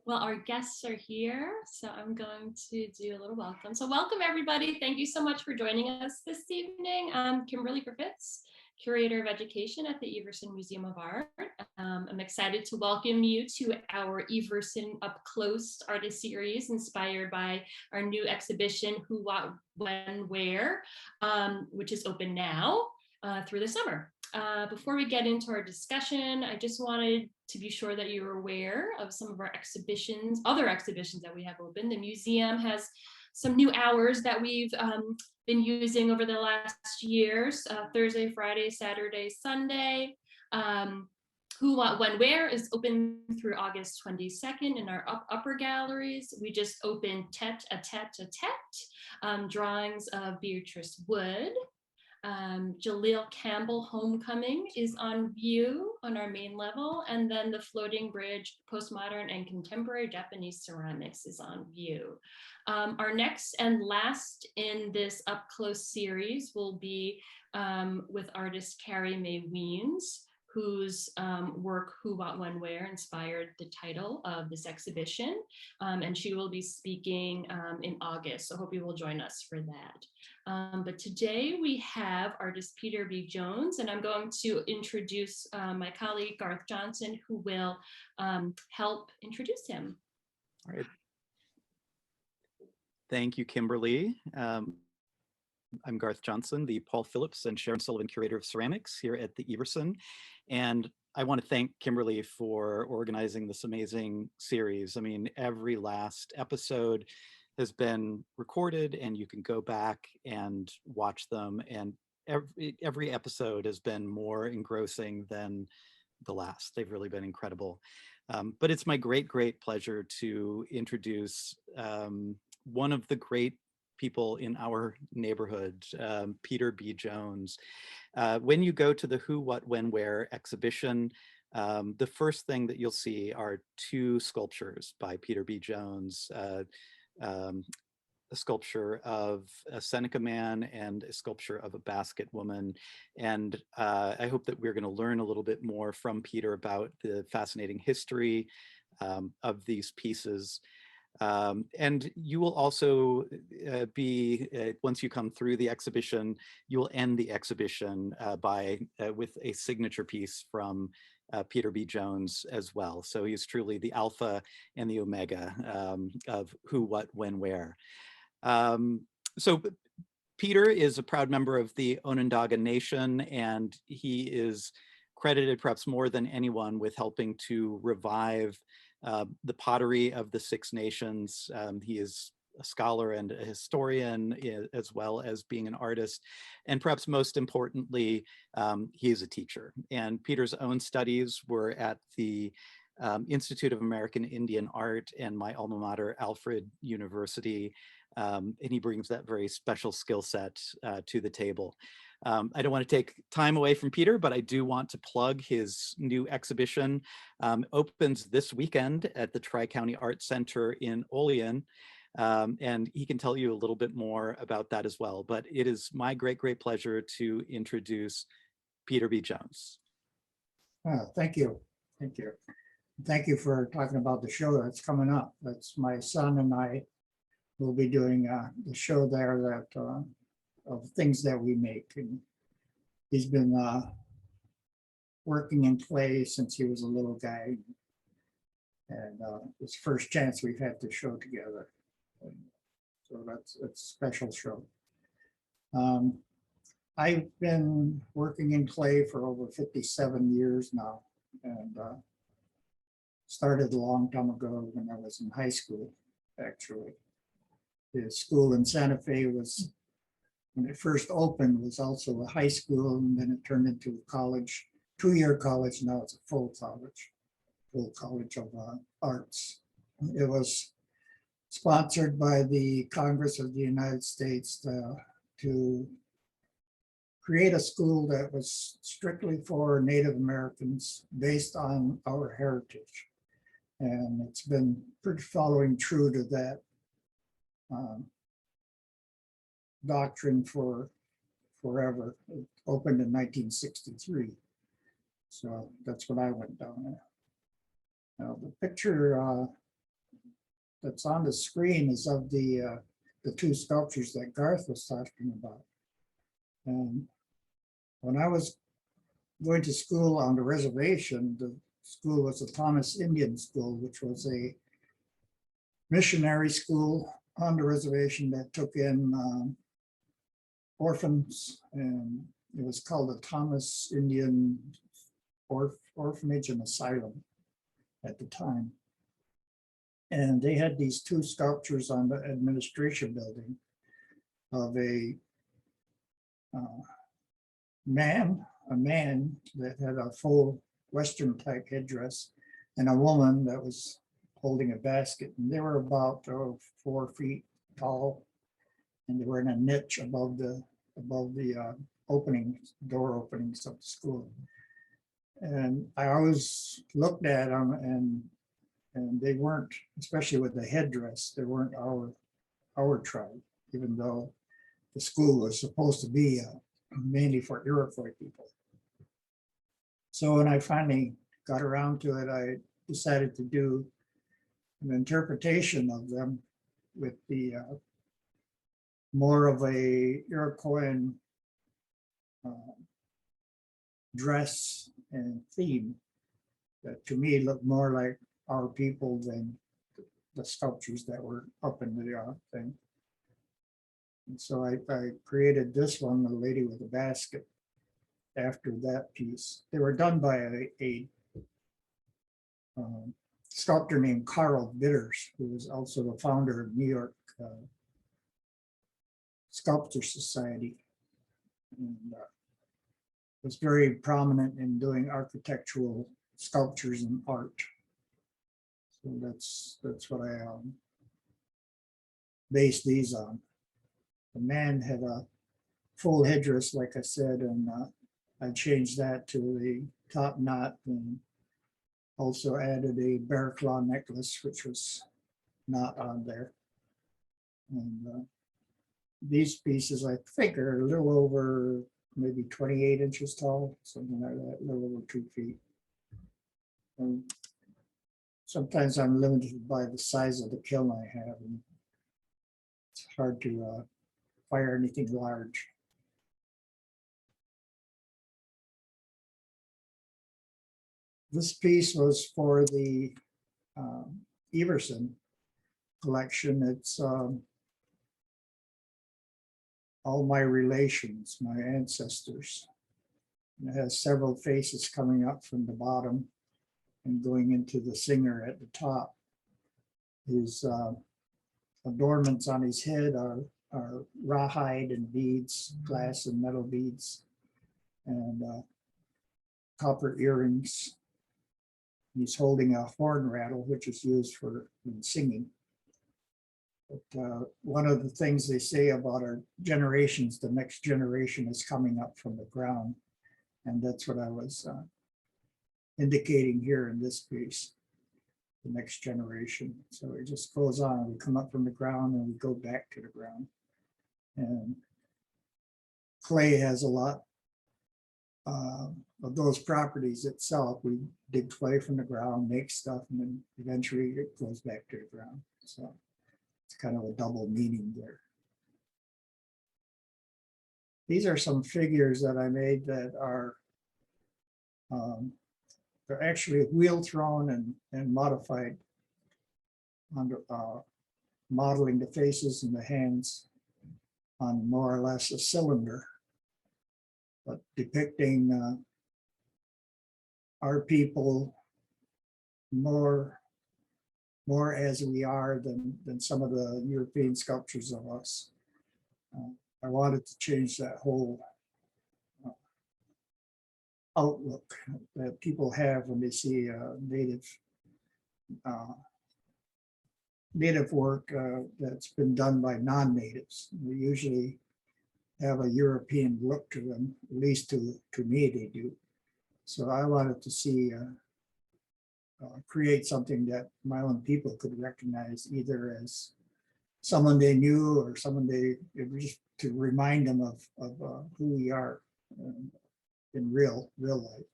Well, our guests are here, so I'm going to do a little welcome. So welcome, everybody. Thank you so much for joining us this evening. I'm Kimberly Griffiths, Curator of Education at the Everson Museum of Art. I'm excited to welcome you to our Everson Up Close Artist Series, inspired by our new exhibition, Who, What, When, Where, which is open now through the summer. Before we get into our discussion, I just wanted to be sure that you're aware of some of our exhibitions, other exhibitions that we have open. The museum has some new hours that we've been using over the last years, Thursday, Friday, Saturday, Sunday. Who, What, When, Where is open through August 22nd in our upper galleries. We just opened Tete a Tete a Tete, drawings of Beatrice Wood. Jaleel Campbell Homecoming is on view on our main level, and then the Floating Bridge Postmodern and Contemporary Japanese Ceramics is on view. Our next and last in this Up Close series will be with artist Carrie Mae Weens, whose work Who, What, When, Where inspired the title of this exhibition. And she will be speaking in August, so hope you will join us for that. But today we have artist Peter B. Jones, and I'm going to introduce my colleague Garth Johnson, who will help introduce him. All right. Thank you, Kimberly. I'm Garth Johnson, the Paul Phillips and Sharon Sullivan Curator of Ceramics here at the Everson. And I want to thank Kimberly for organizing this amazing series. I mean, every last episode has been recorded and you can go back and watch them. And every episode has been more engrossing than the last. They've really been incredible. But it's my great pleasure to introduce one of the great people in our neighborhood, Peter B. Jones. When you go to the Who, What, When, Where exhibition, the first thing that you'll see are two sculptures by Peter B. Jones, a sculpture of a Seneca man and a sculpture of a basket woman. And I hope that we're going to learn a little bit more from Peter about the fascinating history of these pieces. And you will also once you come through the exhibition, you will end the exhibition with a signature piece from Peter B. Jones as well. So he's truly the alpha and the omega of Who, What, When, Where. So Peter is a proud member of the Onondaga Nation, and he is credited perhaps more than anyone with helping to revive the pottery of the Six Nations. He is a scholar and a historian, as well as being an artist. And perhaps most importantly, he is a teacher. And Peter's own studies were at the Institute of American Indian Art and my alma mater, Alfred University. And he brings that very special skill set to the table. I don't want to take time away from Peter, but I do want to plug his new exhibition. Opens this weekend at the Tri-County Art Center in Olean. And he can tell you a little bit more about that as well. But it is my great pleasure to introduce Peter B. Jones. Thank you. Thank you. Thank you for talking about the show that's coming up. That's my son and I will be doing the show there that of things that we make. And he's been working in clay since he was a little guy. And it's the first chance we've had to show together. And so that's a special show. I've been working in clay for over 57 years now, and started a long time ago when I was in high school, actually. The school in Santa Fe was, when it first opened, was also a high school, and then it turned into a college, 2-year college. Now it's a full college of arts. It was sponsored by the Congress of the United States to create a school that was strictly for Native Americans based on our heritage. And it's been pretty following true to that doctrine for forever. It opened in 1963. So that's when I went down there. Now the picture that's on the screen is of the two sculptures that Garth was talking about. And when I was going to school on the reservation, the school was a Thomas Indian school, which was a missionary school on the reservation that took in orphans, and it was called the Thomas Indian Orphanage and Asylum at the time. And they had these two sculptures on the administration building of a man that had a full Western type headdress and a woman that was holding a basket. And they were about 4 feet tall, and they were in a niche above the door openings of the school. And I always looked at them, and they weren't, especially with the headdress, they weren't our tribe, even though the school was supposed to be mainly for Iroquois people. So when I finally got around to it, I decided to do an interpretation of them with the more of a Iroquois dress and theme that to me looked more like our people than the sculptures that were up in the thing. And so I created this one, the lady with a basket, after that piece. They were done by a sculptor named Carl Bitters, who was also the founder of New York Sculptor Society, and was very prominent in doing architectural sculptures and art. So that's what I based these on. The man had a full headdress, like I said, and I changed that to the top knot, and also added a bear claw necklace, which was not on there. And these pieces, I think, are a little over maybe 28 inches tall, something like that, a little over 2 feet. And sometimes I'm limited by the size of the kiln I have, and it's hard to fire anything large. This piece was for the Everson collection. It's all my relations, my ancestors. And it has several faces coming up from the bottom and going into the singer at the top. His adornments on his head are rawhide and beads, glass and metal beads, and copper earrings. He's holding a horn rattle, which is used for singing. But one of the things they say about our generations, the next generation is coming up from the ground. And that's what I was indicating here in this piece, the next generation. So it just goes on. We come up from the ground and we go back to the ground. And clay has a lot of those properties itself. We dig clay from the ground, make stuff, and then eventually it goes back to the ground. So it's kind of a double meaning there. These are some figures that I made that are they're actually wheel thrown and modified under modeling the faces and the hands on more or less a cylinder, but depicting our people more as we are than some of the European sculptures of us. I wanted to change that whole outlook that people have when they see native work that's been done by non-natives. They usually have a European look to them, at least to me they do. So I wanted to see create something that my own people could recognize, either as someone they knew or someone just to remind them of who we are in real life.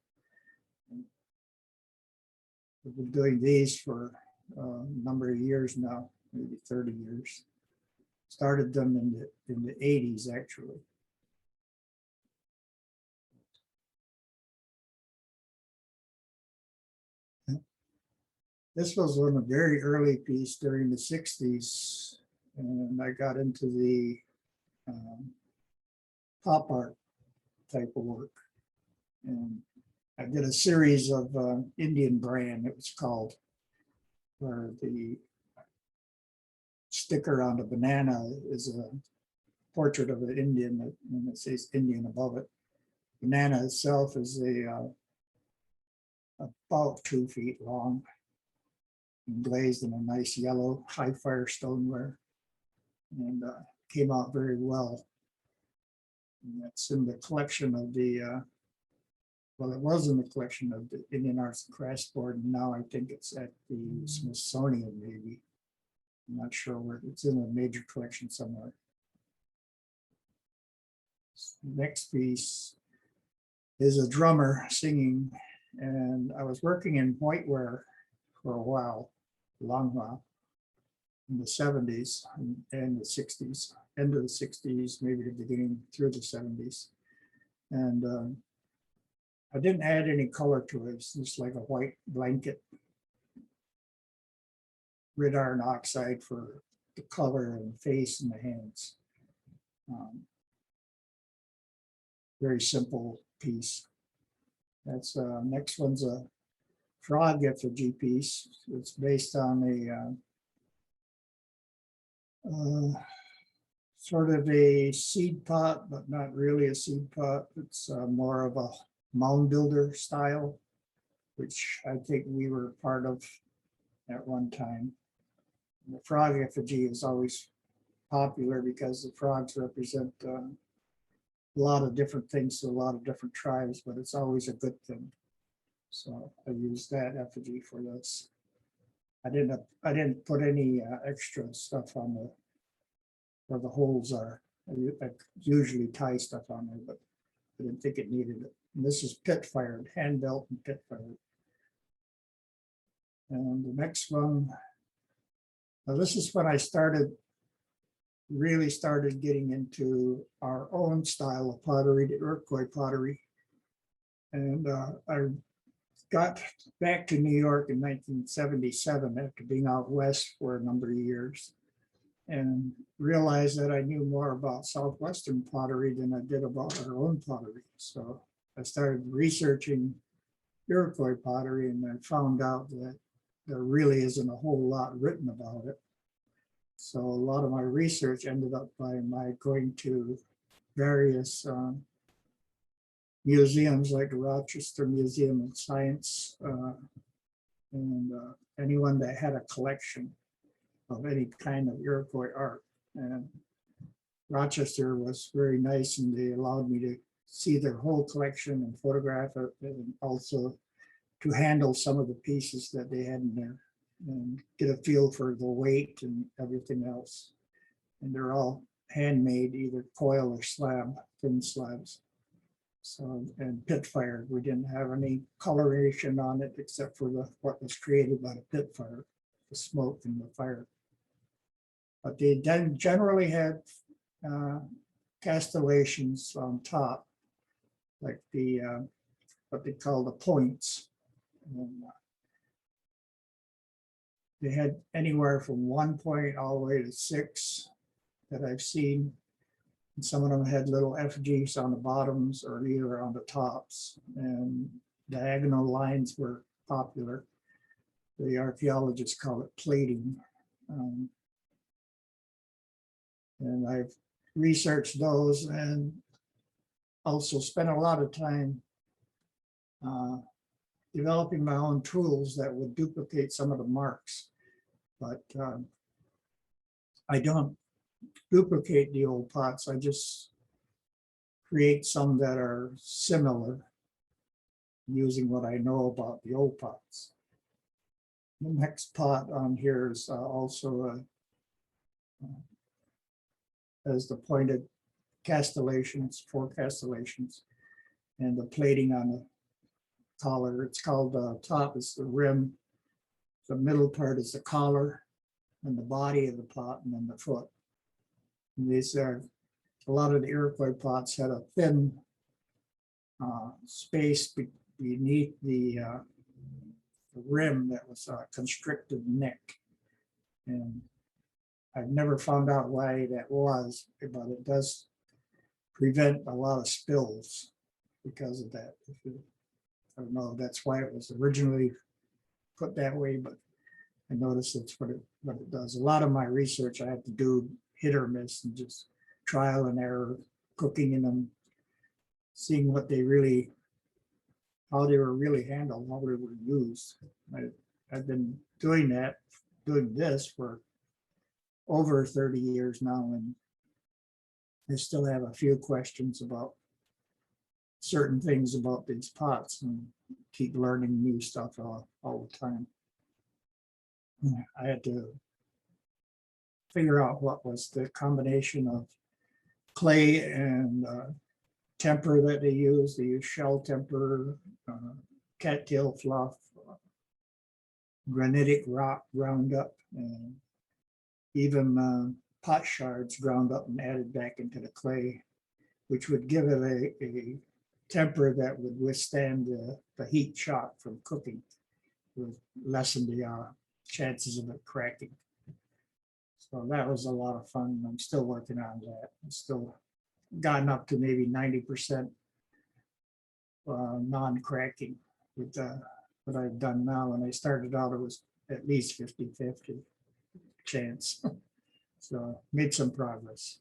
We've been doing these for a number of years now. maybe 30 years. Started them in the 80s, actually. This was on a very early piece during the 60s, and I got into the pop art type of work. And I did a series of Indian brand, it was called, where the sticker on the banana is a portrait of an Indian, and it says Indian above it. Banana itself is about 2 feet long, and glazed in a nice yellow high fire stoneware, and came out very well. And that's in the collection of the, well, it was in the collection of the Indian Arts and Crafts Board, and now I think it's at the Smithsonian, maybe. I'm not sure where, it's in a major collection somewhere. Next piece is a drummer singing, and I was working in Whiteware for a while, a long while, in the 70s and the 60s, end of the 60s, maybe the beginning through the 70s. And I didn't add any color to it. It's just like a white blanket, red iron oxide for the color and face and the hands. Very simple piece. That's next one's a frog effigy piece. It's based on a sort of a seed pot, but not really a seed pot. It's more of a mound builder style, which I think we were part of at one time. And the frog effigy is always popular because the frogs represent a lot of different things to a lot of different tribes, but it's always a good thing. So I used that effigy for this. I didn't put any extra stuff on the where the holes are. I usually tie stuff on there, but I didn't think it needed it. And this is pit fired, hand built and pit fired. And the next one, now this is when I really started getting into our own style of pottery, the Iroquois pottery. And I got back to New York in 1977 after being out west for a number of years, and realized that I knew more about Southwestern pottery than I did about our own pottery. So I started researching Iroquois pottery, and I found out that there really isn't a whole lot written about it. So a lot of my research ended up by my going to various museums like the Rochester Museum of Science, and anyone that had a collection of any kind of Iroquois art. And Rochester was very nice, and they allowed me to see their whole collection and photograph it, and also to handle some of the pieces that they had in there and get a feel for the weight and everything else. And they're all handmade, either coil or slab, thin slabs. So, and pit fired. We didn't have any coloration on it except for what was created by the pit fire, the smoke and the fire. But they then generally had castellations on top, like the what they call the points. And, they had anywhere from 1 point all the way to 6 that I've seen. And some of them had little effigies on the bottoms or either on the tops, and diagonal lines were popular. The archaeologists call it plating. And I've researched those and also spent a lot of time developing my own tools that would duplicate some of the marks. But I don't duplicate the old pots. I just create some that are similar using what I know about the old pots. The next pot on here is also as the pointed castellations, 4 castellations, and the plating on the collar. It's called top is the rim. The middle part is the collar, and the body of the pot, and then the foot. And these are, a lot of the Iroquois pots had a thin space beneath the rim that was a constricted neck. And I've never found out why that was, but it does prevent a lot of spills because of that. I don't know if that's why it was originally put that way, but I noticed that's what it does. A lot of my research I have to do hit or miss and just trial and error, cooking in them, seeing what they really, how they were really handled, how they were used. I've been doing this for over 30 years now, and I still have a few questions about certain things about these pots, and keep learning new stuff all the time. I had to figure out what was the combination of clay and temper that they use. They use shell temper, cattail fluff, granitic rock ground up, and even pot shards ground up and added back into the clay, which would give it a temper that would withstand the heat shock from cooking, would lessen the chances of it cracking. So that was a lot of fun. I'm still working on that. I'm still gotten up to maybe 90% non-cracking with what I've done now. When I started out, it was at least 50-50 chance. So made some progress.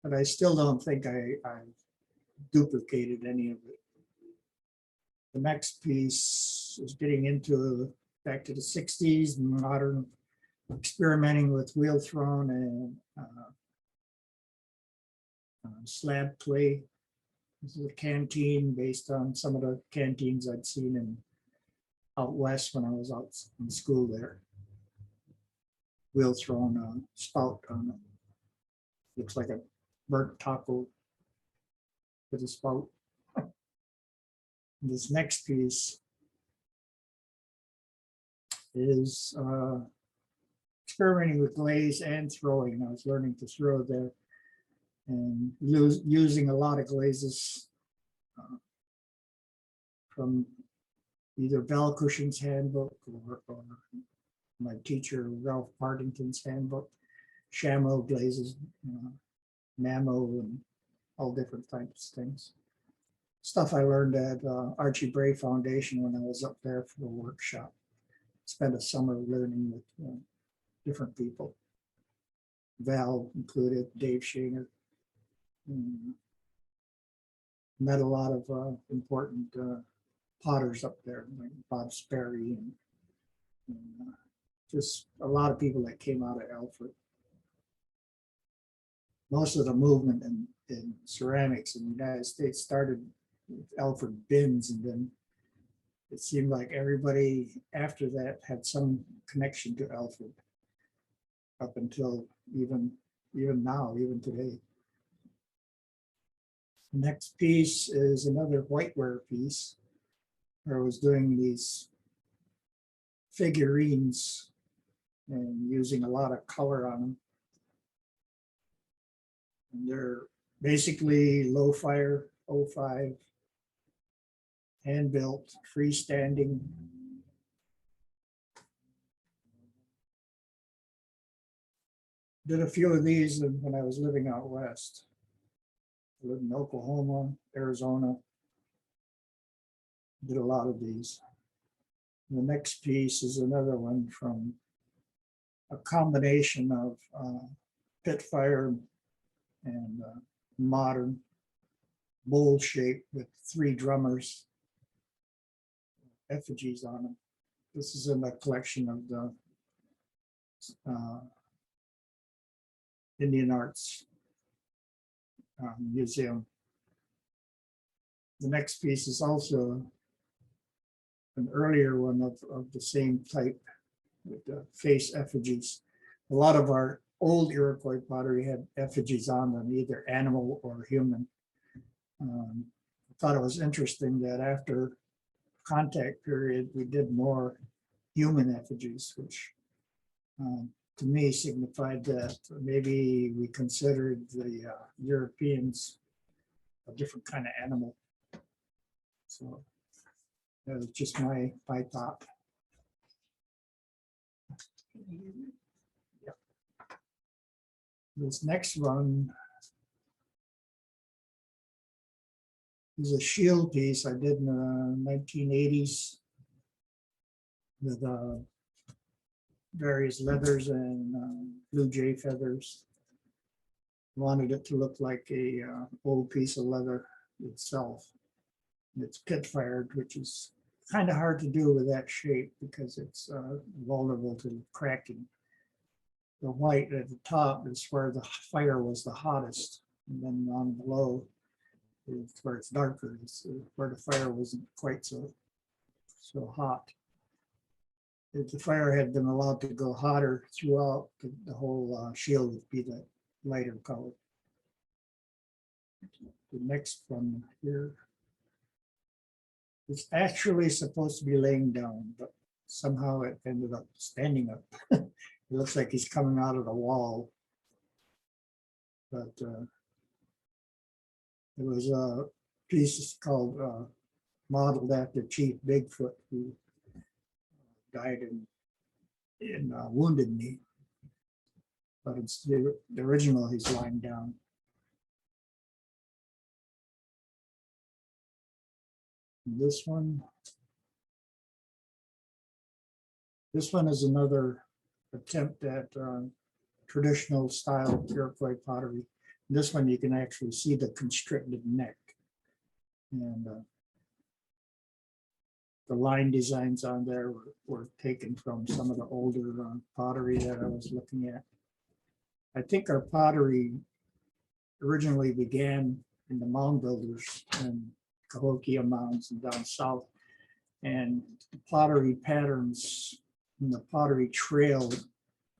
But I still don't think I duplicated any of it. The next piece is getting into back to the 60s, modern, experimenting with Wheelthrone and slab clay. This is a canteen based on some of the canteens I'd seen out west when I was out in school there. Wheelthrone spout on it. Looks like a burnt taco with a spout. This next piece is experimenting with glaze and throwing. I was learning to throw there and using a lot of glazes from either Val Cushing's handbook or my teacher Ralph Partington's handbook, chamois glazes, mamo, and all different types of things. Stuff I learned at Archie Bray Foundation when I was up there for a workshop. Spent a summer learning with different people. Val included, Dave Shaner. Met a lot of important potters up there, like Bob Sperry and just a lot of people that came out of Alfred. Most of the movement in ceramics in the United States started with Alfred bins, and then it seemed like everybody after that had some connection to Alfred up until even now, even today. The next piece is another whiteware piece where I was doing these figurines and using a lot of color on them. And they're basically low fire, 05, hand built, freestanding. Did a few of these when I was living out west. I lived in Oklahoma, Arizona. Did a lot of these. The next piece is another one from a combination of pit fire and modern bowl shape with 3 drummers, effigies on them. This is in the collection of the Indian Arts Museum. The next piece is also an earlier one of the same type with the face effigies. A lot of our old Iroquois pottery had effigies on them, either animal or human. I thought it was interesting that after contact period, we did more human effigies, which to me signified that maybe we considered the Europeans a different kind of animal. So that was just my thought. Yep. This next one is a shield piece I did in the 1980s with various leathers and blue jay feathers. Wanted it to look like a old piece of leather itself. It's pit fired, which is kind of hard to do with that shape because it's vulnerable to cracking. The white at the top is where the fire was the hottest, and then on below is where it's darker. It's where the fire wasn't quite so hot. If the fire had been allowed to go hotter throughout, the whole shield would be the lighter color. The next one here is actually supposed to be laying down, but somehow it ended up standing up. It looks like he's coming out of the wall. But it was a piece called modeled after Chief Bigfoot, who died in Wounded Knee. But it's the original, he's lying down. This one is another attempt at traditional style Iroquois pottery. This one you can actually see the constricted neck, and the line designs on there were taken from some of the older pottery that I was looking at. I think our pottery originally began in the mound builders and Cahokia mounds and down south, and the pottery patterns in the pottery trail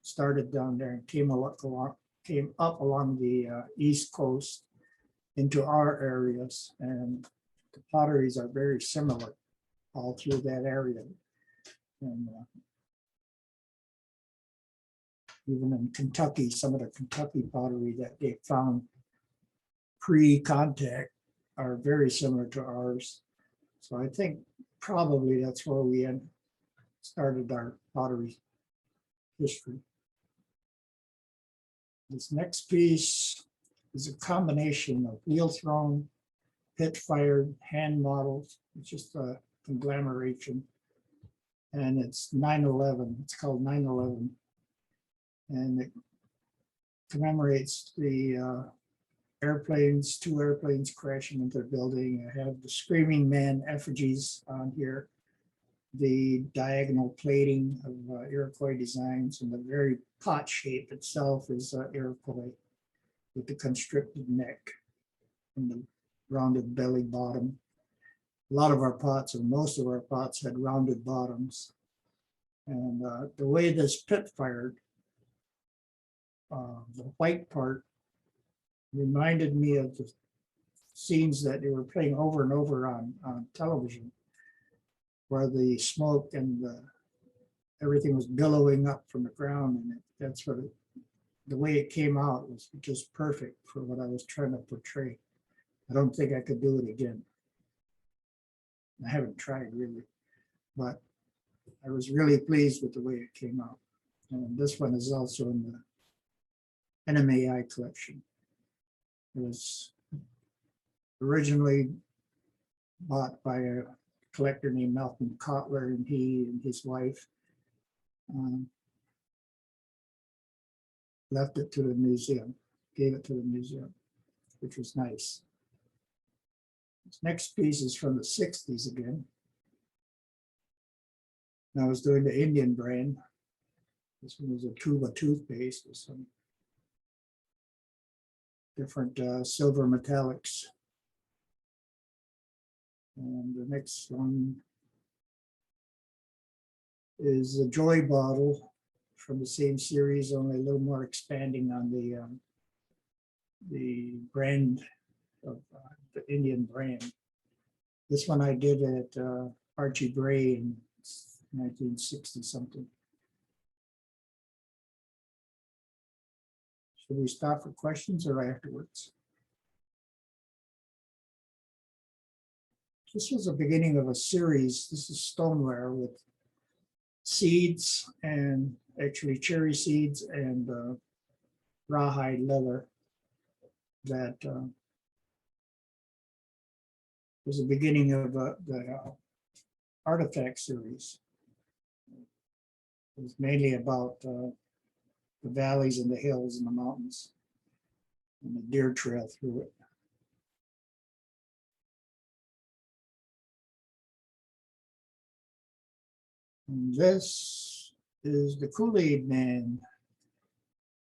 started down there and came up along the east coast into our areas, and the potteries are very similar all through that area. And even in Kentucky, some of the Kentucky pottery that they found pre-contact are very similar to ours. So I think probably that's where we had started our pottery history. This next piece is a combination of wheel-thrown, pit-fired, hand models. It's just a conglomeration. And it's 9/11. It's called 9/11. And it commemorates the airplanes, 2 airplanes crashing into the building. I have the Screaming Man effigies on here, the diagonal plating of Iroquois designs, and the very pot shape itself is Iroquois with the constricted neck and the rounded belly bottom. A lot of our pots, or most of our pots, had rounded bottoms. And the way this pit fired, the white part reminded me of the scenes that they were playing over and over on television, where the smoke and everything was billowing up from the ground, and that's what the way it came out was just perfect for what I was trying to portray. I don't think I could do it again. I haven't tried really, but I was really pleased with the way it came out. And this one is also in the NMAI collection. It was originally bought by a collector named Malcolm Kotler, and he and his wife left it to the museum, gave it to the museum, which was nice. This next piece is from the 60s again. And I was doing the Indian brand. This one was a Tuba Toothpaste with some different silver metallics. And the next one is a Joy bottle from the same series, only a little more expanding on the brand of the Indian brand. This one I did at Archie Bray in 1960 something. Should we stop for questions or afterwards? This was the beginning of a series. This is Stoneware with seeds and actually cherry seeds and rawhide leather that was the beginning of the artifact series. It was mainly about the valleys and the hills and the mountains and the deer trail through it. And this is the KoolAid Man.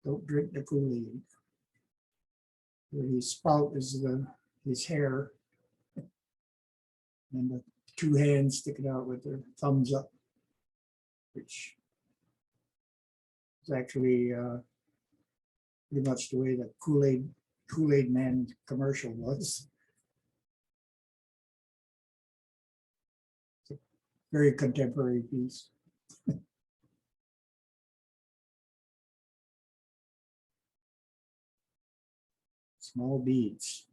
Don't drink the Kool-Aid. His spout is his hair, and the two hands sticking out with their thumbs up, which is actually pretty much the way the KoolAid Man commercial was. It's a very contemporary piece. Small beads.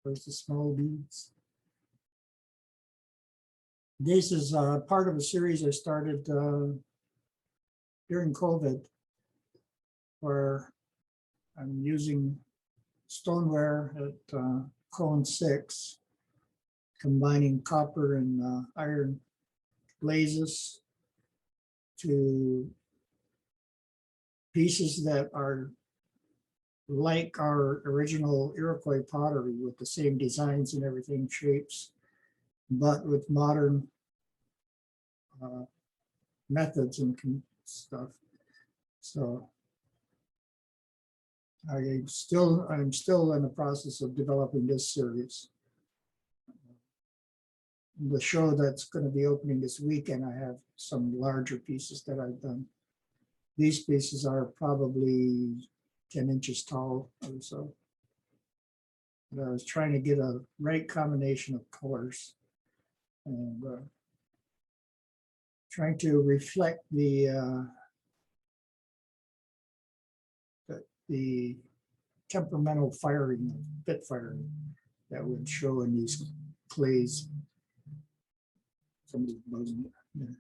Where's the small beads? This is part of a series I started during COVID, where I'm using stoneware at cone 6, combining copper and iron glazes to pieces that are like our original Iroquois pottery with the same designs and everything, shapes, but with modern methods and stuff. So I'm still in the process of developing this series. The show that's going to be opening this weekend, I have some larger pieces that I've done. These pieces are probably 10 inches tall or so. But I was trying to get a right combination of colors and trying to reflect the temperamental firing, bit firing that would show in these clays. Somebody's buzzing it. Yeah.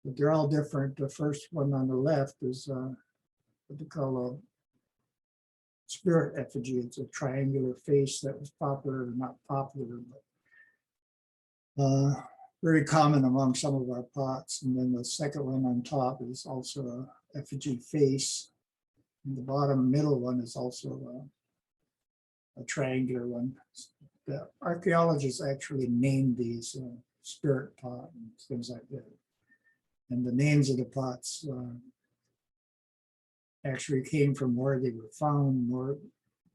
But they're all different. The first one on the left is what they call a spirit effigy. It's a triangular face that was popular, not popular, but very common among some of our pots. And then the second one on top is also a effigy face. And the bottom middle one is also a triangular one. The archaeologists actually named these spirit pot and things like that. And the names of the pots actually came from where they were found more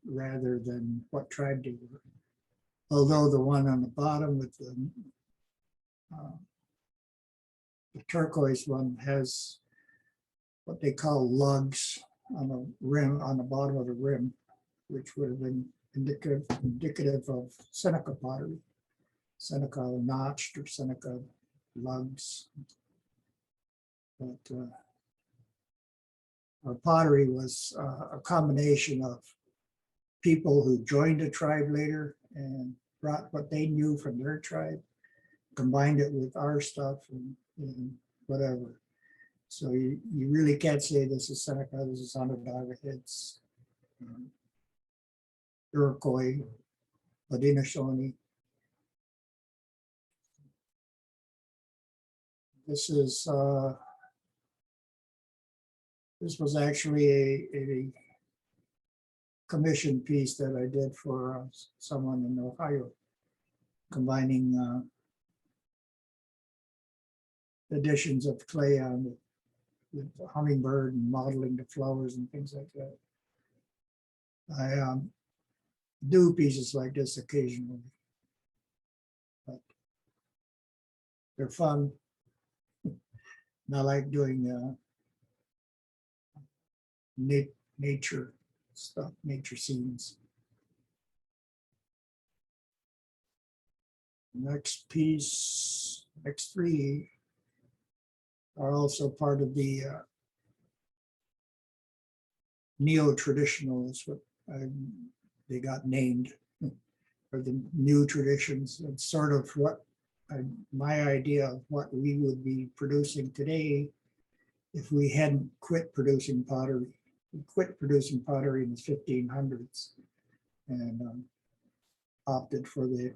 rather than what tribe they were. Although the one on the bottom with the turquoise one has what they call lugs on the rim, on the bottom of the rim, which would have been indicative of Seneca pottery. Seneca notched or Seneca lugs. But our pottery was a combination of people who joined a tribe later and brought what they knew from their tribe, combined it with our stuff and whatever. So you really can't say this is Seneca, this is Onondaga. It's Iroquois, Haudenosaunee. This was actually a commission piece that I did for someone in Ohio, combining additions of clay on with the hummingbird and modeling the flowers and things like that. I do pieces like this occasionally, but they're fun. And I like doing nature stuff, nature scenes. Next piece, next three are also part of the NeoTraditional is what they got named, or the new traditions. It's sort of what my idea of what we would be producing today if we hadn't quit producing pottery. We quit producing pottery in the 1500s and opted for the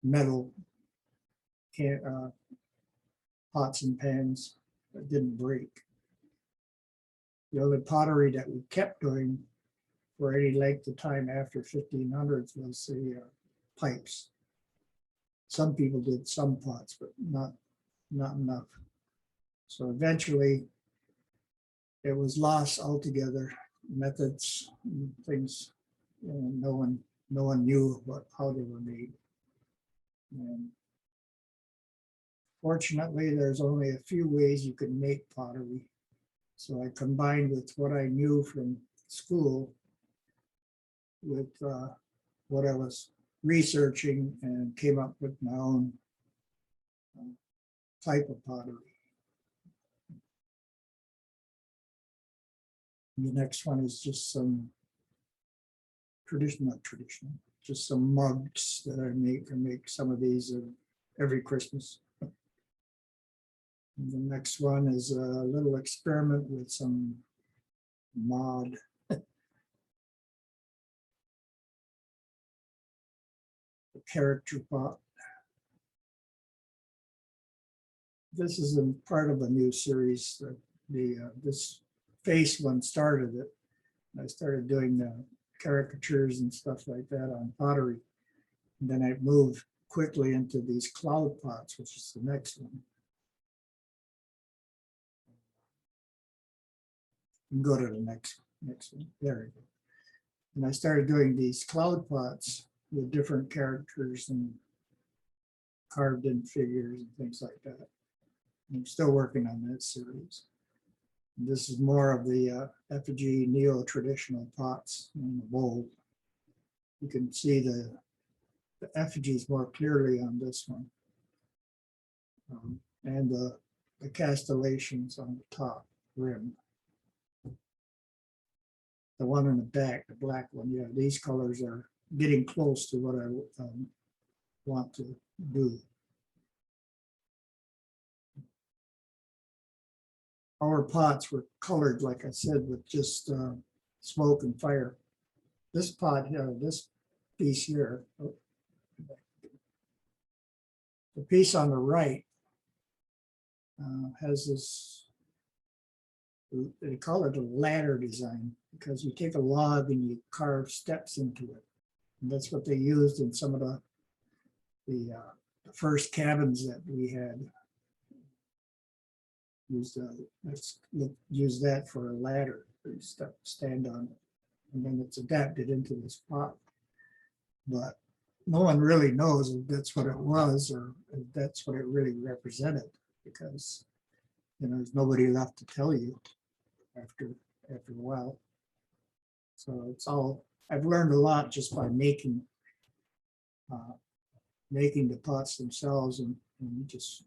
metal pots and pans that didn't break. The only pottery that we kept doing for any length of time after 1500s was the pipes. Some people did some pots, but not enough. So eventually it was lost altogether. Methods, things, no one knew how they were made. And fortunately, there's only a few ways you can make pottery. So I combined with what I knew from school with what I was researching and came up with my own type of pottery. The next one is just some not traditional, just some mugs that I make. I make some of these every Christmas. And the next one is a little experiment with some mod. The character pot. This is a part of a new series. This face one started it. I started doing the caricatures and stuff like that on pottery. And then I moved quickly into these cloud pots, which is the next one. And go to the next one. There we go. And I started doing these cloud pots with different characters and carved in figures and things like that. I'm still working on that series. And this is more of the Effigy NeoTraditional pots in the bowl. You can see the effigies more clearly on this one. And the castellations on the top rim. The one in the back, the black one, yeah, these colors are getting close to what I want to do. Our pots were colored, like I said, with just smoke and fire. This pot here, this piece here, the piece on the right has this, they call it a ladder design because you take a log and you carve steps into it. And that's what they used in some of the first cabins that we had. Let's use that for a ladder. You stand on it, and then it's adapted into this pot. But no one really knows if that's what it was or if that's what it really represented, because there's nobody left to tell you after a while. So it's all, I've learned a lot just by making the pots themselves and just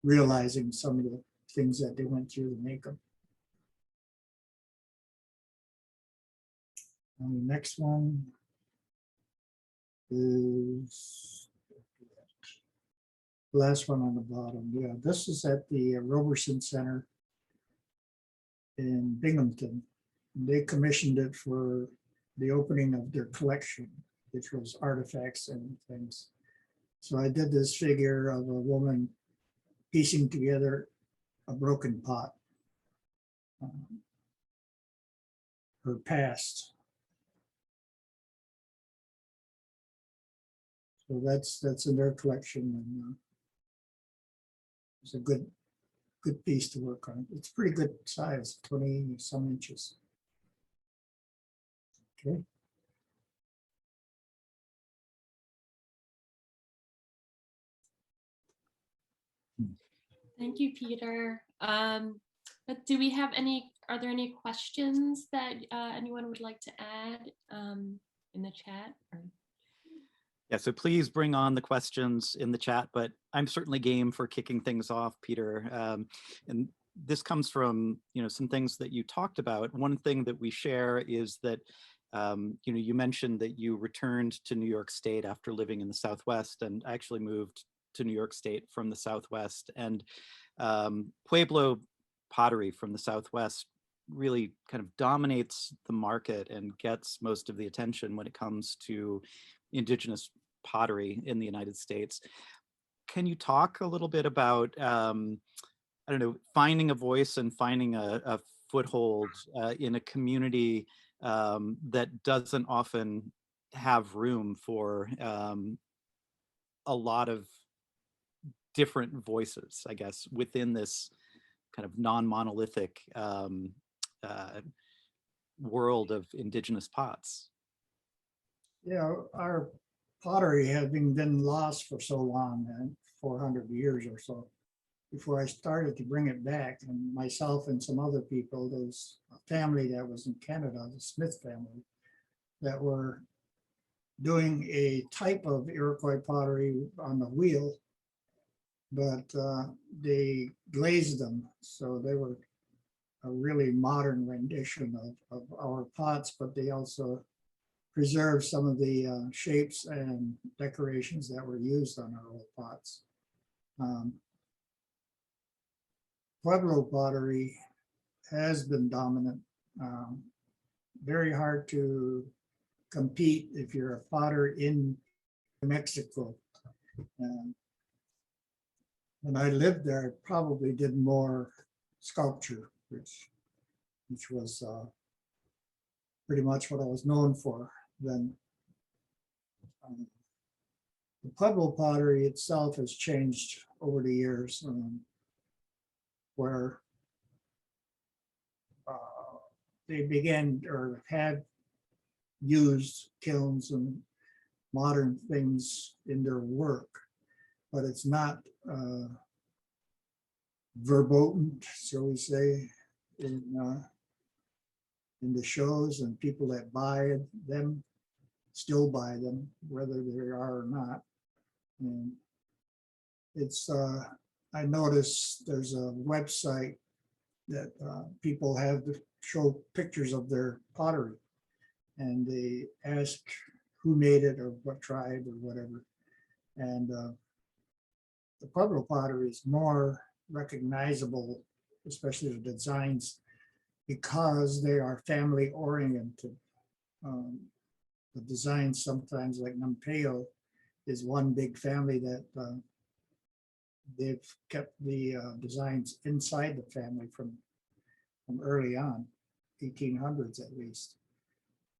realizing some of the things that they went through to make them. And the next one is the last one on the bottom. Yeah, this is at the Roberson Center in Binghamton. They commissioned it for the opening of their collection, which was artifacts and things. So I did this figure of a woman piecing together a broken pot, her past. So that's in their collection, and it's a good piece to work on. It's pretty good size, 20 some inches. Okay. Thank you, Peter. But do we have are there any questions that anyone would like to add in the chat? Yeah, so please bring on the questions in the chat, but I'm certainly game for kicking things off, Peter. And this comes from, some things that you talked about. One thing that we share is that, you mentioned that you returned to New York State after living in the Southwest, and actually moved to New York State from the Southwest. And Pueblo pottery from the Southwest really kind of dominates the market and gets most of the attention when it comes to indigenous pottery in the United States. Can you talk a little bit about, I don't know, finding a voice and finding a foothold in a community that doesn't often have room for a lot of different voices, I guess, within this kind of non-monolithic world of indigenous pots? Yeah, our pottery having been lost for so long, 400 years or so, before I started to bring it back, and myself and some other people, there's a family that was in Canada, the Smith family, that were doing a type of Iroquois pottery on the wheel, but they glazed them. So they were a really modern rendition of our pots, but they also preserved some of the shapes and decorations that were used on our old pots. Pueblo pottery has been dominant. Very hard to compete if you're a potter in Mexico. When I lived there, I probably did more sculpture, which was pretty much what I was known for then. The Pueblo pottery itself has changed over the years, where they began or had used kilns and modern things in their work, but it's not verboten, shall we say, in the shows, and people that buy them still buy them, whether they are or not. And it's I noticed there's a website that people have to show pictures of their pottery, and they ask who made it or what tribe or whatever. And the Pueblo pottery is more recognizable, especially the designs, because they are family oriented. The designs sometimes, like Nampeo, is one big family that they've kept the designs inside the family from early on, 1800s at least.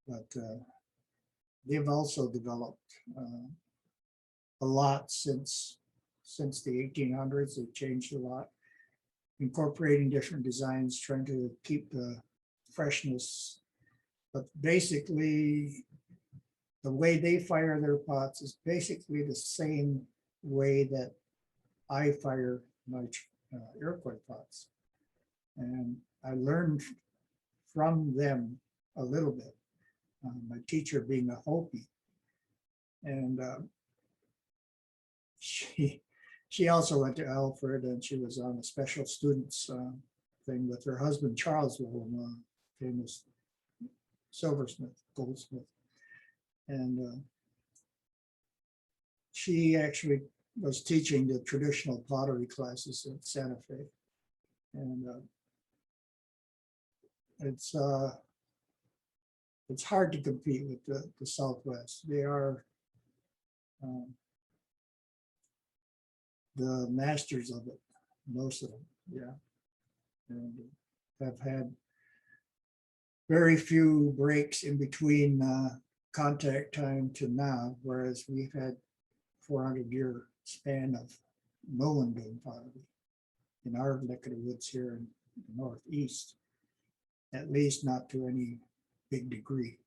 But they've also developed a lot since the 1800s. They've changed a lot, incorporating different designs, trying to keep the freshness. But basically, the way they fire their pots is basically the same way that I fire my Iroquois pots. And I learned from them a little bit, my teacher being a Hopi. And she also went to Alfred, and she was on a special students thing with her husband, Charles Willem, famous silversmith, goldsmith. And she actually was teaching the traditional pottery classes at Santa Fe. And it's hard to compete with the Southwest. They are the masters of it, most of them, yeah. And have had very few breaks in between contact time to now, whereas we've had 400-year span of no one doing pottery in our neck of the woods here in the Northeast, at least not to any big degree.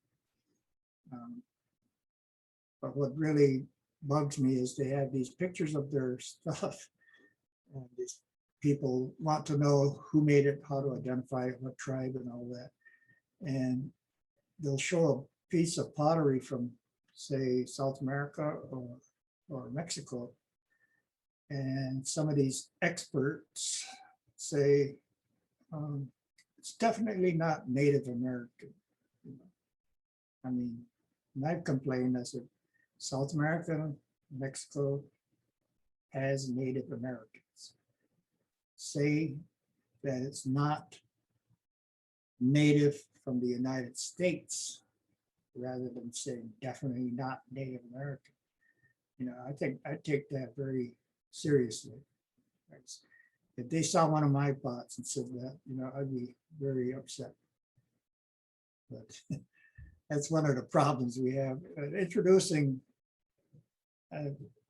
But what really bugs me is they have these pictures of their stuff, and these people want to know who made it, how to identify it, what tribe and all that. And they'll show a piece of pottery from, say, South America or Mexico. And some of these experts say It's definitely not Native American. You know. I mean, and I've complained, I said, South America, Mexico has Native Americans. Say that it's not native from the United States, rather than saying definitely not Native American. You know, I think I take that very seriously. If they saw one of my pots and said that, you know, I'd be very upset. But that's one of the problems we have. Introducing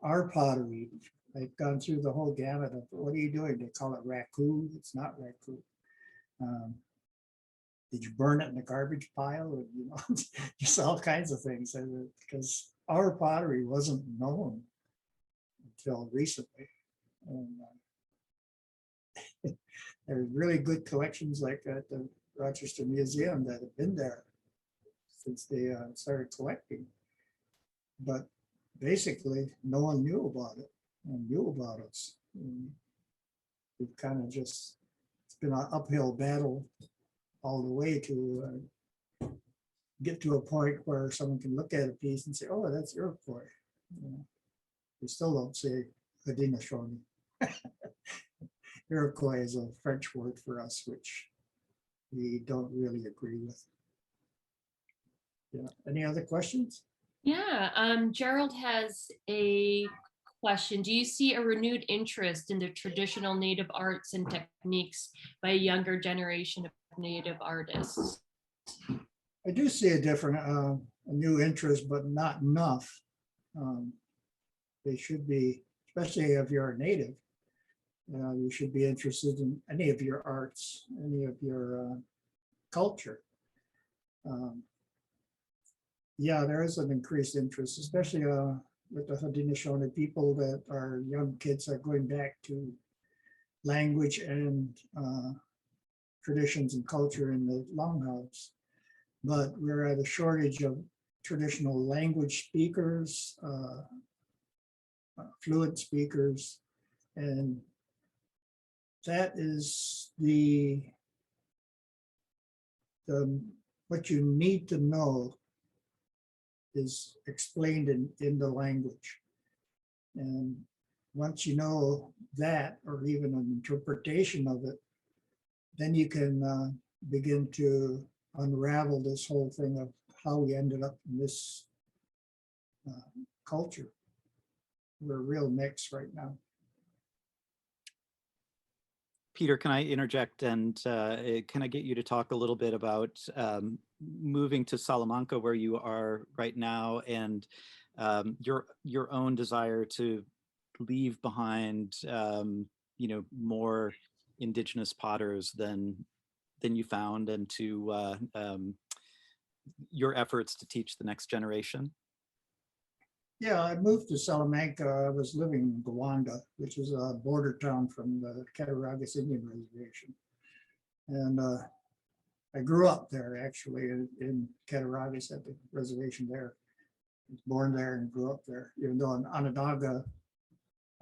our pottery, I've gone through the whole gamut of what are you doing? They call it raccoon. It's not raccoon. Did you burn it in the garbage pile? Or, you know, just all kinds of things. Because our pottery wasn't known until recently. And, there's really good collections like at the Rochester Museum that have been there since they started collecting. But basically, no one knew about it and knew about us. And we've kind of just, it's been an uphill battle all the way to get to a point where someone can look at a piece and say, oh, that's Iroquois. You know, we still don't say Haudenosaunee. Iroquois is a French word for us, which we don't really agree with. Yeah. Any other questions? Yeah, Gerald has a question. Do you see a renewed interest in the traditional Native arts and techniques by a younger generation of Native artists? I do see a new interest, but not enough. They should be, especially if you're a Native, you should be interested in any of your arts, any of your culture. Yeah, there is an increased interest, especially with the Haudenosaunee people that our young kids are going back to language and traditions and culture in the longhouse. But we're at a shortage of traditional language speakers, fluent speakers, and that is what you need to know is explained in the language. And once you know that, or even an interpretation of it, then you can begin to unravel this whole thing of how we ended up in this culture. We're a real mix right now. Peter, can I interject and can I get you to talk a little bit about moving to Salamanca, where you are right now, and your own desire to leave behind, you know, more indigenous potters than you found, and to your efforts to teach the next generation? Yeah, I moved to Salamanca. I was living in Gowanda, which is a border town from the Cattaraugus Indian Reservation. And I grew up there, actually, in Cattaraugus at the reservation there. I was born there and grew up there, even though in Onondaga,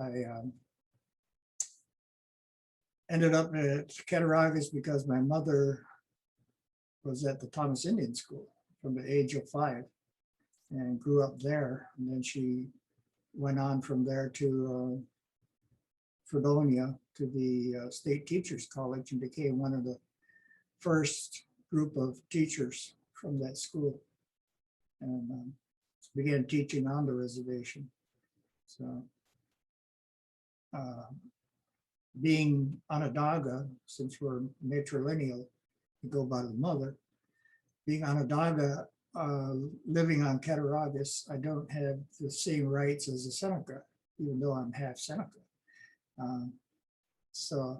I ended up at Cattaraugus because my mother was at the Thomas Indian School from the age of 5. And grew up there, and then she went on from there to Fredonia, to the State Teachers College, and became one of the first group of teachers from that school, and began teaching on the reservation. So being Onondaga, since we're matrilineal, we go by the mother, being Onondaga, living on Cattaraugus, I don't have the same rights as a Seneca, even though I'm half Seneca. So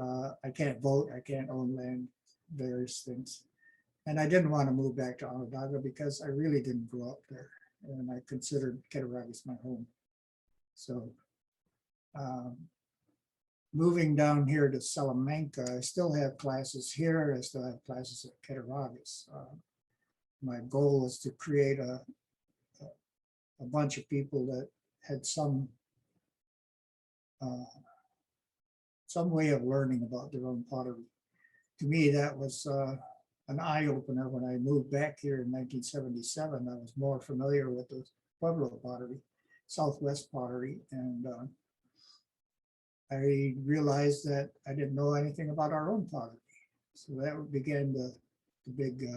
I can't vote, I can't own land, various things. And I didn't want to move back to Onondaga because I really didn't grow up there, and I considered Cattaraugus my home. So moving down here to Salamanca, I still have classes here. I still have classes at Cattaraugus. My goal is to create a bunch of people that had some some way of learning about their own pottery. To me, that was an eye opener. When I moved back here in 1977, I was more familiar with the Pueblo pottery, Southwest pottery, and I realized that I didn't know anything about our own pottery. So that began the big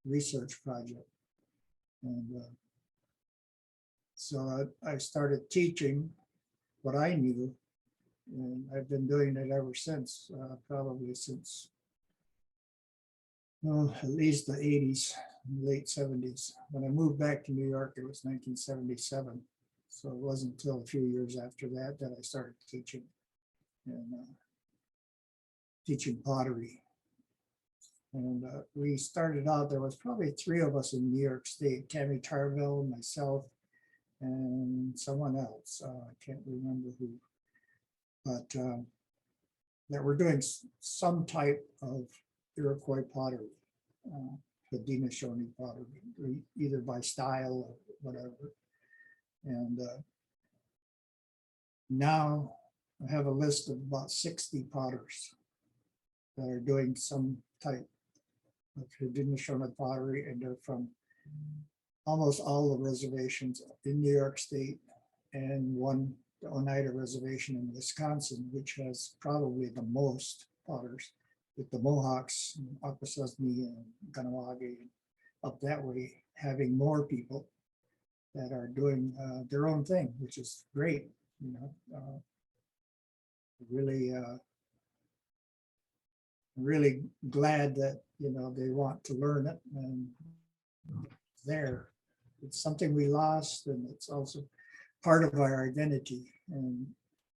research project. And so I started teaching what I knew, and I've been doing it ever since, probably since at least the 80s, late 70s. When I moved back to New York, it was 1977. So it wasn't until a few years after that that I started teaching and teaching pottery. And we started out, there was probably 3 of us in New York State, Tammy Tarville, myself, and someone else. I can't remember who, but that were doing some type of Iroquois pottery, Haudenosaunee pottery, either by style or whatever. And now I have a list of about 60 potters that are doing some type of Haudenosaunee pottery, and they're from almost all the reservations in New York State, and one, the Oneida Reservation in Wisconsin, which has probably the most potters, with the Mohawks, Akwesasne and Ganawage, up that way, having more people that are doing their own thing, which is great. You know, really glad that, you know, they want to learn it, and there, it's something we lost, and it's also part of our identity. And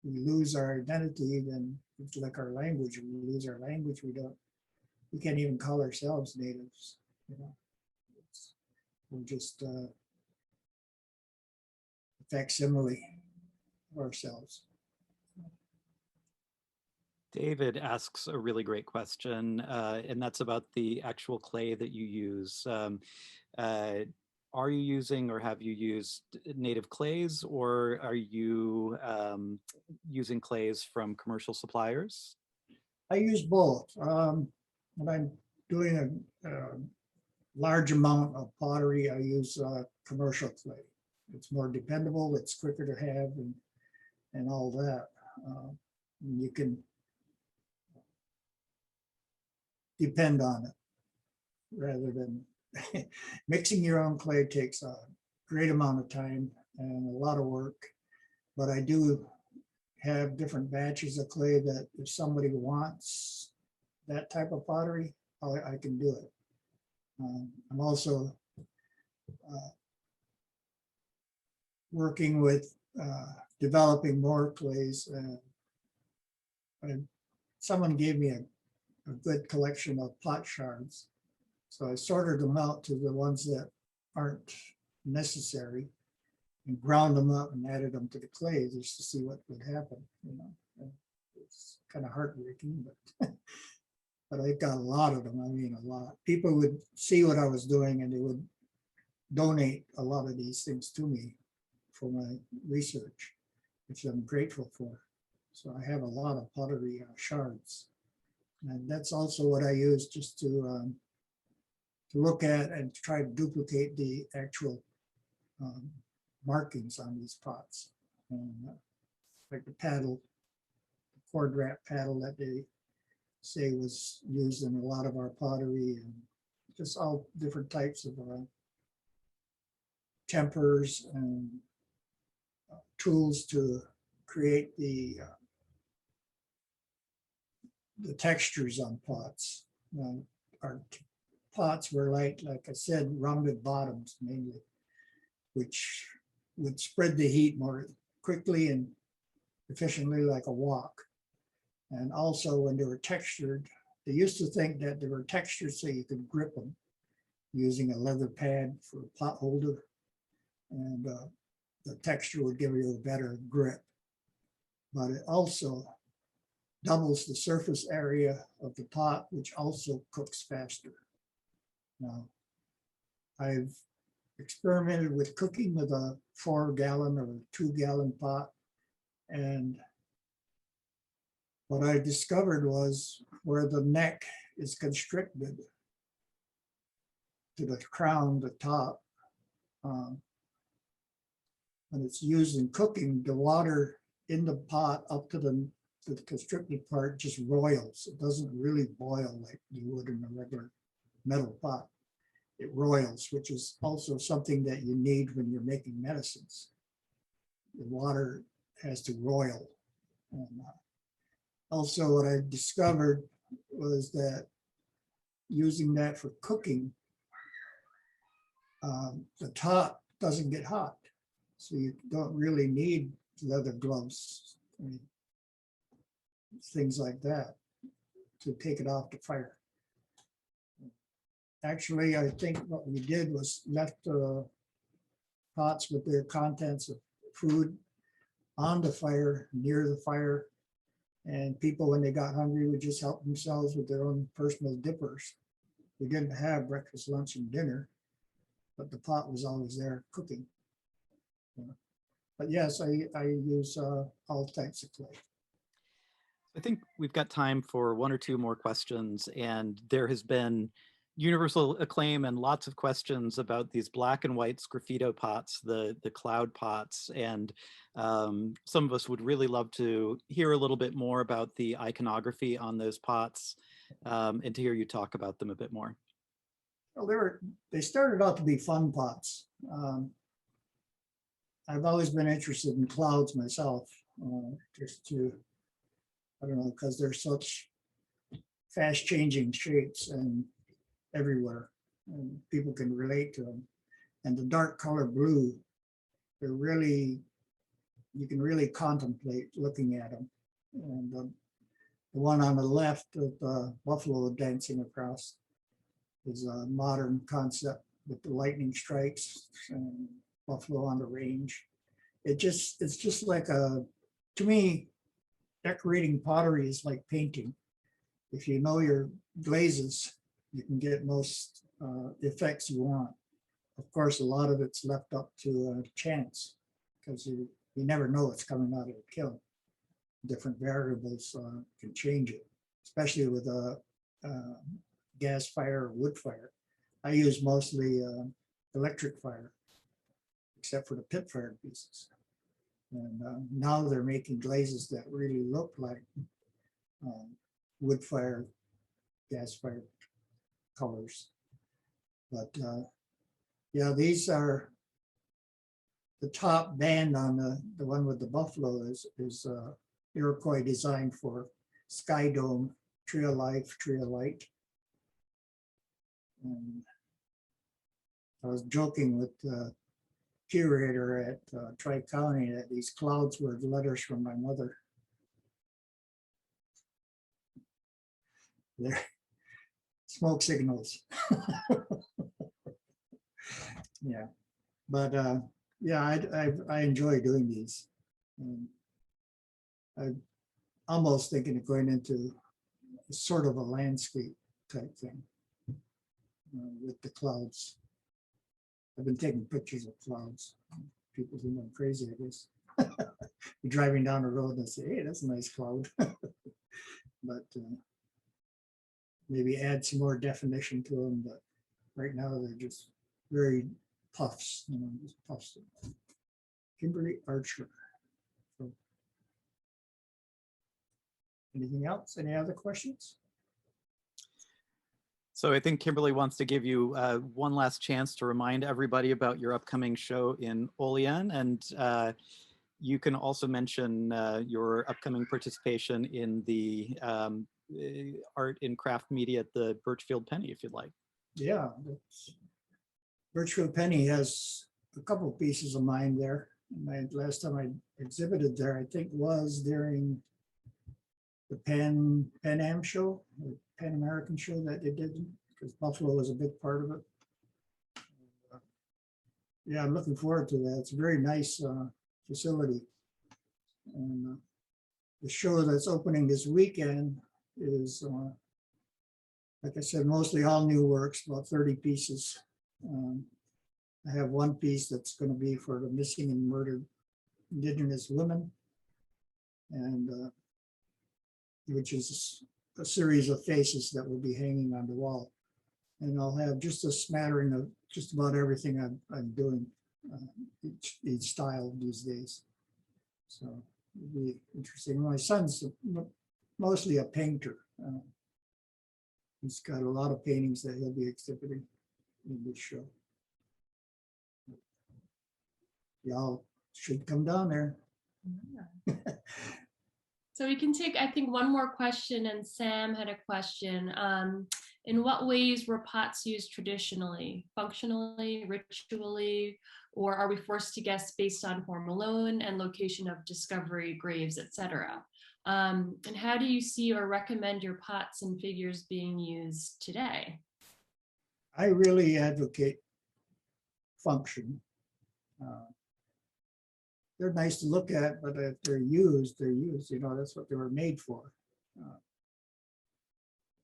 we lose our identity, then it's like our language. We lose our language, we can't even call ourselves natives. You know, we're just a facsimile of ourselves. David asks a really great question, and that's about the actual clay that you use. Are you using, or have you used native clays, or are you using clays from commercial suppliers? I use both. When I'm doing a large amount of pottery, I use commercial clay. It's more dependable, it's quicker to have, and all that. You can depend on it rather than mixing your own clay. Takes a great amount of time and a lot of work, but I do have different batches of clay that if somebody wants that type of pottery, I can do it. I'm also working with developing more clays. Someone gave me a good collection of pot shards, so I sorted them out to the ones that aren't necessary and ground them up and added them to the clay just to see what would happen. You know, it's kind of heartbreaking, but but I got a lot of them. I mean, a lot. People would see what I was doing, and they would donate a lot of these things to me for my research, which I'm grateful for. So I have a lot of pottery shards, and that's also what I use just to look at and try to duplicate the actual markings on these pots. And like the paddle, the cord wrap paddle that they say was used in a lot of our pottery, and just all different types of tempers and tools to create the textures on pots. Our pots were like I said, rounded bottoms mainly, which would spread the heat more quickly and efficiently like a wok. And also when they were textured, they used to think that they were textured so you could grip them using a leather pad for a pot holder. And the texture would give you a better grip. But it also doubles the surface area of the pot, which also cooks faster. Now, I've experimented with cooking with a 4-gallon or 2-gallon pot, and what I discovered was where the neck is constricted to the crown, the top, when it's used in cooking, the water in the pot up to the constricted part just roils. It doesn't really boil like you would in a regular metal pot. It roils, which is also something that you need when you're making medicines. The water has to roil. And also what I discovered was that using that for cooking, the top doesn't get hot. So you don't really need leather gloves, things like that, to take it off the fire. Actually, I think what we did was left pots with their contents of food on the fire, near the fire, and people, when they got hungry, would just help themselves with their own personal dippers. We didn't have breakfast, lunch, and dinner, but the pot was always there cooking. But yes, I use all types of clay. I think we've got time for one or two more questions, and there has been universal acclaim and lots of questions about these black and white sgraffito pots, the cloud pots, and some of us would really love to hear a little bit more about the iconography on those pots, and to hear you talk about them a bit more. Well, they started out to be fun pots. I've always been interested in clouds myself, just to, I don't know, because they're such fast changing shapes and everywhere, and people can relate to them. And the dark color blue, they're really, you can really contemplate looking at them. And the one on the left with the buffalo dancing across is a modern concept with the lightning strikes and buffalo on the range. It's just like to me, decorating pottery is like painting. If you know your glazes, you can get most effects you want. Of course, a lot of it's left up to chance, because you never know what's coming out of the kiln. Different variables can change it, especially with a gas fire or wood fire. I use mostly electric fire, except for the pit fire pieces. And now they're making glazes that really look like wood fire, gas fire colors. But yeah, these are the top band on the one with the buffalo is Iroquois design for Sky Dome, Tree of Life, Tree of Light. And I was joking with the curator at Tri-County that these clouds were letters from my mother. They're smoke signals. Yeah, but yeah, I enjoy doing these. I'm almost thinking of going into sort of a landscape type thing with the clouds. I've been taking pictures of clouds. People think I'm crazy, I guess. You're driving down the road and say, hey, that's a nice cloud. But maybe add some more definition to them. But right now they're just very puffs, just puffs. Kimberly Archer. So, anything else? Any other questions? So I think Kimberly wants to give you one last chance to remind everybody about your upcoming show in Olean, and you can also mention your upcoming participation in the art and craft media at the Birchfield Penny, if you'd like. Yeah, Birchfield Penny has a couple of pieces of mine there. Last time I exhibited there, I think was during the Pan Am show, the Pan American show that they did, because Buffalo was a big part of it. Yeah, I'm looking forward to that. It's a very nice facility. And the show that's opening this weekend is, like I said, mostly all new works, about 30 pieces. I have one piece that's going to be for the missing and murdered Indigenous women. And which is a series of faces that will be hanging on the wall. And I'll have just a smattering of just about everything I'm doing, each style these days. So it'll be interesting. My son's mostly a painter. He's got a lot of paintings that he'll be exhibiting in this show. Y'all should come down there. Yeah. So we can take, I think, one more question, and Sam had a question. In what ways were pots used traditionally, functionally, ritually, or are we forced to guess based on form alone and location of discovery, graves, etc.? And how do you see or recommend your pots and figures being used today? I really advocate function. They're nice to look at, but if they're used, they're used. You know, that's what they were made for.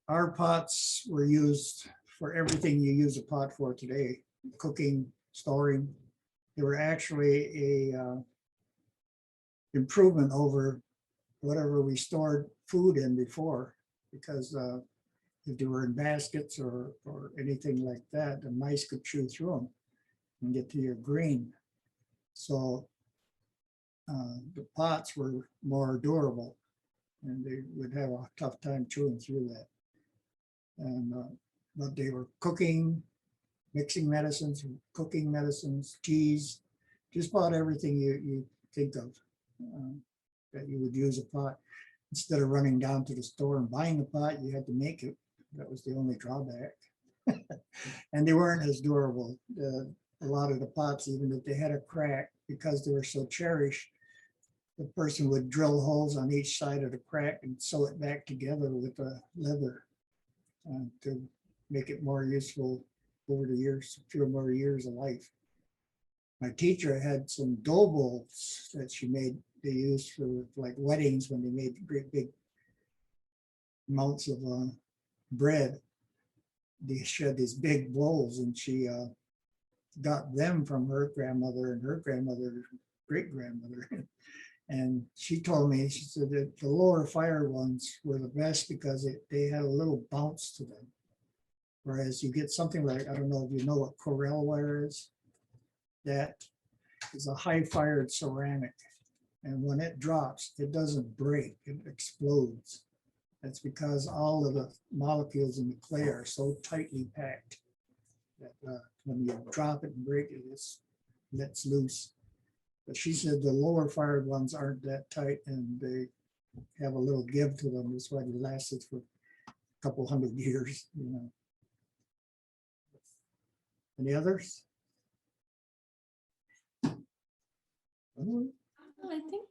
Our pots were used for everything you use a pot for today: cooking, storing. They were actually a improvement over whatever we stored food in before, because if they were in baskets or anything like that, the mice could chew through them and get to your grain. So the pots were more durable, and they would have a tough time chewing through that. And but they were cooking, mixing medicines, cooking medicines, cheese, just about everything you think of that you would use a pot. Instead of running down to the store and buying a pot, you had to make it. That was the only drawback. And they weren't as durable. A lot of the pots, even if they had a crack, because they were so cherished, the person would drill holes on each side of the crack and sew it back together with leather to make it more useful over the years, a few more years of life. My teacher had some dough bowls that she made. They used for like weddings when they made great big amounts of bread. She had these big bowls, and she got them from her grandmother and her grandmother, great grandmother. And she told me, she said that the lower fire ones were the best because they had a little bounce to them. Whereas you get something like, I don't know if you know what Corel ware is. That is a high fired ceramic. And when it drops, it doesn't break, it explodes. That's because all of the molecules in the clay are so tightly packed that when you drop it and break it, it lets loose. But she said the lower fired ones aren't that tight, and they have a little give to them. That's why they lasted for a couple hundred years, you know. Any others? I think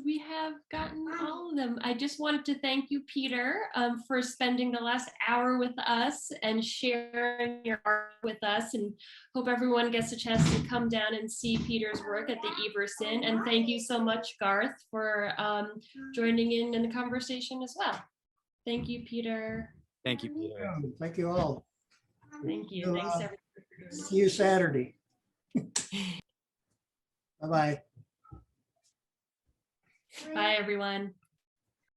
we have gotten all of them. I just wanted to thank you, Peter, for spending the last hour with us and sharing your art with us, and hope everyone gets a chance to come down and see Peter's work at the Everson. And thank you so much, Garth, for joining in the conversation as well. Thank you, Peter. Thank you, Peter. Thank you all. Thank you. Thanks, everyone. See you Saturday. Bye-bye. Bye, everyone.